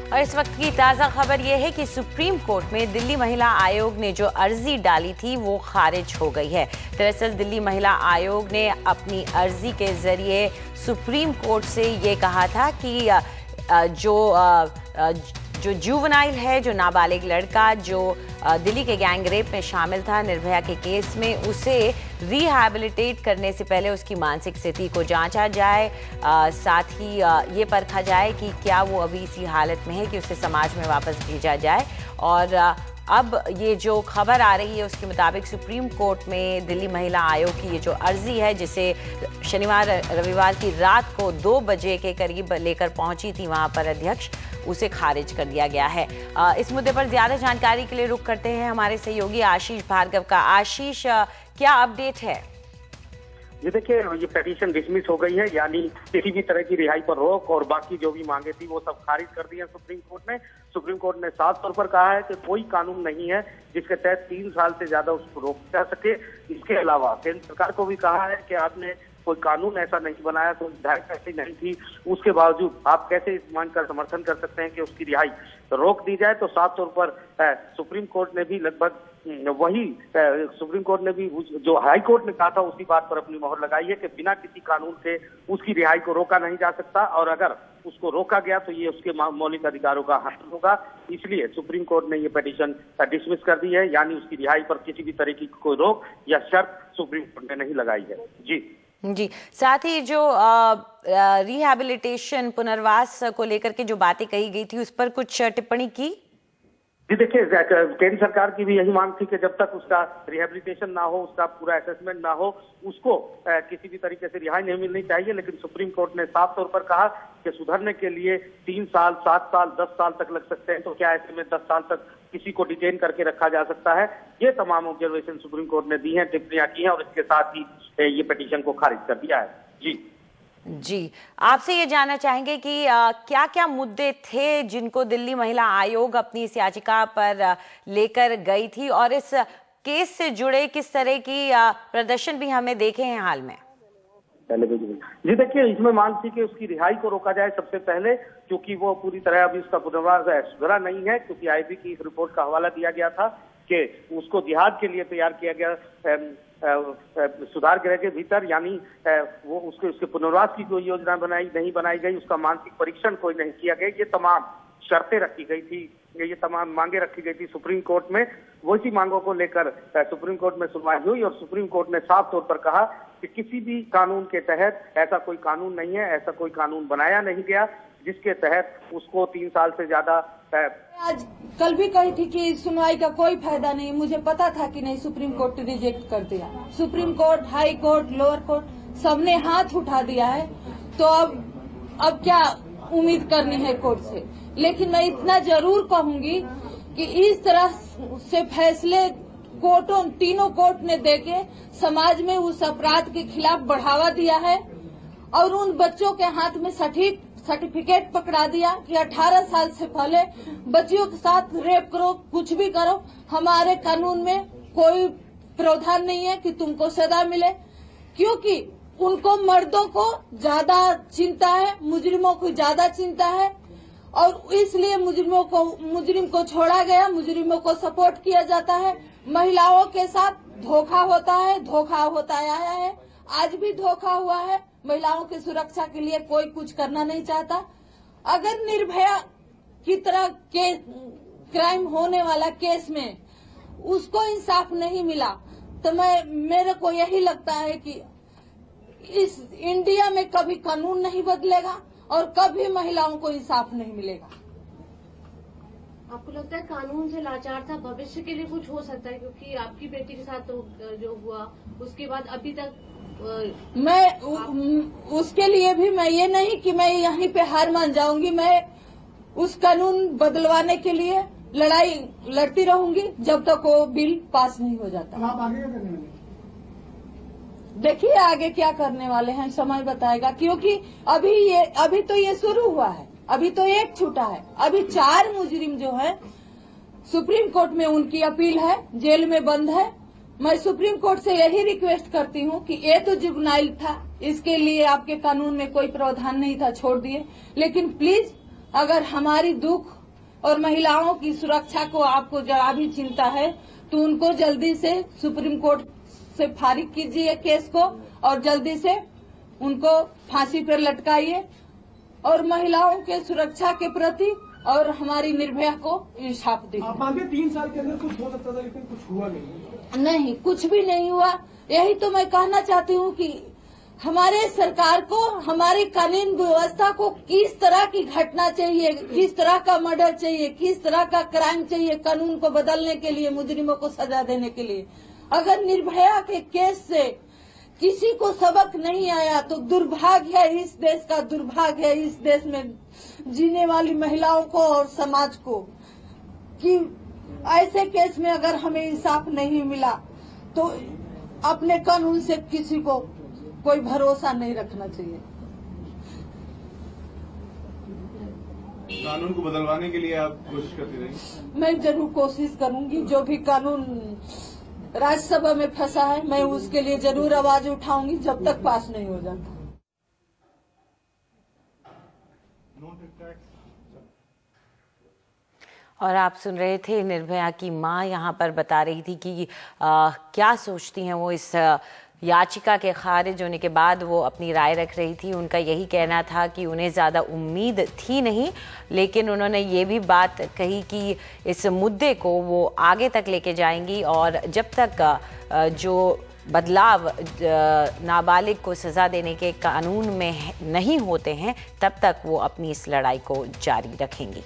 और इस वक्त की ताज़ा खबर यह है कि सुप्रीम कोर्ट में दिल्ली महिला आयोग ने जो अर्जी डाली थी वो खारिज हो गई है। दरअसल दिल्ली महिला आयोग ने अपनी अर्जी के जरिए सुप्रीम कोर्ट से ये कहा था कि जो जुवेनाइल है, जो नाबालिग लड़का जो दिल्ली के गैंग रेप में शामिल था निर्भया के केस में, उसे रिहैबिलिटेट करने से पहले उसकी मानसिक स्थिति को जांचा जाए, साथ ही ये परखा जाए कि क्या वो अभी इसी हालत में है कि उसे समाज में वापस भेजा जाए। और अब ये जो खबर आ रही है उसके मुताबिक सुप्रीम कोर्ट में दिल्ली महिला आयोग की ये जो अर्जी है, जिसे शनिवार रविवार की रात को 2 बजे के करीब लेकर पहुंची थी वहां पर अध्यक्ष, उसे खारिज कर दिया गया है। इस मुद्दे पर ज्यादा जानकारी के लिए रुख करते हैं हमारे सहयोगी आशीष भार्गव का। आशीष, क्या अपडेट है? ये देखिए, ये पिटीशन डिसमिस हो गई है, यानी किसी भी तरह की रिहाई पर रोक और बाकी जो भी मांगे थी वो सब खारिज कर दी है सुप्रीम कोर्ट ने। सुप्रीम कोर्ट ने साफ तौर पर कहा है कि कोई कानून नहीं है जिसके तहत 3 साल से ज्यादा उसको रोका जा सके। इसके अलावा केंद्र सरकार को भी कहा है कि आपने कोई कानून ऐसा नहीं बनाया, कोई विधायक ऐसी नहीं थी, उसके बावजूद आप कैसे इस मांग का समर्थन कर सकते हैं कि उसकी रिहाई रोक दी जाए। तो साफ तौर पर सुप्रीम कोर्ट ने भी लगभग वही सुप्रीम कोर्ट ने भी जो हाई कोर्ट ने कहा था उसी बात पर अपनी मोहर लगाई है कि बिना किसी कानून से उसकी रिहाई को रोका नहीं जा सकता, और अगर उसको रोका गया तो ये उसके मौलिक अधिकारों का हनन होगा। इसलिए सुप्रीम कोर्ट ने ये पिटीशन डिसमिस कर दी है, यानी उसकी रिहाई पर किसी भी तरह की कोई रोक या शर्त सुप्रीम कोर्ट ने नहीं लगाई है। जी, साथ ही जो रिहैबिलिटेशन पुनर्वास को लेकर के जो बातें कही गई थी उस पर कुछ टिप्पणी की? जी देखिए, केंद्र सरकार की भी यही मांग थी कि जब तक उसका रिहैबिलिटेशन ना हो, उसका पूरा असेसमेंट ना हो, उसको किसी भी तरीके से रिहाई नहीं मिलनी चाहिए। लेकिन सुप्रीम कोर्ट ने साफ तौर पर कहा कि सुधरने के लिए 3 साल, 7 साल, 10 साल तक लग सकते हैं, तो क्या ऐसे में 10 साल तक किसी को डिटेन करके रखा जा सकता है? ये तमाम ऑब्जर्वेशन सुप्रीम कोर्ट ने दी हैं, टिप्पणियां की हैं, और इसके साथ ही ये पिटीशन को खारिज कर दिया है। जी, आपसे ये जानना चाहेंगे कि क्या क्या मुद्दे थे जिनको दिल्ली महिला आयोग अपनी इस याचिका पर लेकर गई थी, और इस केस से जुड़े किस तरह की प्रदर्शन भी हमें देखे हैं हाल में? जी देखिए, इसमें मांग थी कि उसकी रिहाई को रोका जाए सबसे पहले, क्योंकि वो पूरी तरह अभी उसका पुनर्वास सुधरा नहीं है, क्योंकि आईबी की इस रिपोर्ट का हवाला दिया गया था कि उसको जिहाद के लिए तैयार किया गया सुधार गृह के भीतर, यानी वो उसके पुनर्वास की कोई योजना नहीं बनाई गई, उसका मानसिक परीक्षण कोई नहीं किया गया। ये तमाम शर्तें रखी गई थी, ये तमाम मांगे रखी गई थी सुप्रीम कोर्ट में। वही मांगों को लेकर सुप्रीम कोर्ट में सुनवाई हुई, और सुप्रीम कोर्ट ने साफ तौर पर कहा कि किसी भी कानून के तहत ऐसा कोई कानून नहीं है, ऐसा कोई कानून बनाया नहीं गया जिसके तहत उसको 3 साल से ज्यादा। आज कल भी कही थी कि सुनवाई का कोई फायदा नहीं, मुझे पता था कि नहीं, सुप्रीम कोर्ट रिजेक्ट कर दिया। Supreme court, high court, lower court सबने हाथ उठा दिया है, तो अब क्या उम्मीद करनी है कोर्ट से। लेकिन मैं इतना जरूर कहूंगी कि इस तरह से फैसले तीनों कोर्ट ने देके समाज में उस अपराध के खिलाफ बढ़ावा दिया है, और उन बच्चों के हाथ में सटीक सर्टिफिकेट पकड़ा दिया कि 18 साल से पहले बच्चियों के साथ रेप करो, कुछ भी करो, हमारे कानून में कोई प्रावधान नहीं है कि तुमको सजा मिले, क्योंकि उनको मर्दों को ज्यादा चिंता है, मुजरिमों को ज्यादा चिंता है, और इसलिए मुजरिम को छोड़ा गया, मुजरिमों को सपोर्ट किया जाता है। महिलाओं के साथ धोखा होता है, धोखा होता आया है, आज भी धोखा हुआ है। महिलाओं की सुरक्षा के लिए कोई कुछ करना नहीं चाहता। अगर निर्भया की तरह के क्राइम होने वाला केस में उसको इंसाफ नहीं मिला, तो मेरे को यही लगता है कि इस इंडिया में कभी कानून नहीं बदलेगा और कभी महिलाओं को इंसाफ नहीं मिलेगा। आपको लगता है कानून से लाचार था, भविष्य के लिए कुछ हो सकता है? क्योंकि आपकी बेटी के साथ जो हुआ उसके बाद अभी तक उसके लिए भी मैं ये नहीं कि मैं यहीं पे हार मान जाऊंगी। मैं उस कानून बदलवाने के लिए लड़ाई लड़ती रहूंगी जब तक वो बिल पास नहीं हो जाता। आप आगे क्या करने वाले? देखिए आगे क्या करने वाले हैं समय बताएगा, क्योंकि अभी तो ये शुरू हुआ है, अभी तो एक छूटा है, अभी 4 मुजरिम जो है सुप्रीम कोर्ट में उनकी अपील है, जेल में बंद है। मैं सुप्रीम कोर्ट से यही रिक्वेस्ट करती हूँ कि ये तो जुवेनाइल था, इसके लिए आपके कानून में कोई प्रावधान नहीं था, छोड़ दिए। लेकिन प्लीज अगर हमारी दुख और महिलाओं की सुरक्षा को आपको जरा भी चिंता है तो उनको जल्दी से सुप्रीम कोर्ट से फारिग कीजिए केस को और जल्दी से उनको फांसी पर लटकाइए और महिलाओं के सुरक्षा के प्रति और हमारी निर्भया को इंसाफ दीजिए। आप मानते 3 साल के अंदर कुछ हो सकता था लेकिन कुछ हुआ नहीं। कुछ भी नहीं हुआ। यही तो मैं कहना चाहती हूँ कि हमारे सरकार को, हमारी कानून व्यवस्था को किस तरह की घटना चाहिए, किस तरह का मर्डर चाहिए, किस तरह का क्राइम चाहिए कानून को बदलने के लिए, मुजरिमों को सजा देने के लिए। अगर निर्भया के केस से किसी को सबक नहीं आया तो दुर्भाग्य है, इस देश का दुर्भाग्य है, इस देश में जीने वाली महिलाओं को और समाज को, कि ऐसे केस में अगर हमें इंसाफ नहीं मिला तो अपने कानून से किसी को कोई भरोसा नहीं रखना चाहिए। कानून को बदलवाने के लिए आप कोशिश करती रही? मैं जरूर कोशिश करूंगी। जो भी कानून राज्यसभा में फंसा है मैं उसके लिए जरूर आवाज उठाऊंगी जब तक पास नहीं हो जाता। और आप सुन रहे थे निर्भया की मां यहाँ पर बता रही थी कि क्या सोचती हैं वो इस याचिका के खारिज होने के बाद। वो अपनी राय रख रही थी। उनका यही कहना था कि उन्हें ज़्यादा उम्मीद थी नहीं, लेकिन उन्होंने ये भी बात कही कि इस मुद्दे को वो आगे तक लेके जाएंगी और जब तक जो बदलाव नाबालिग को सज़ा देने के कानून में नहीं होते हैं तब तक वो अपनी इस लड़ाई को जारी रखेंगी।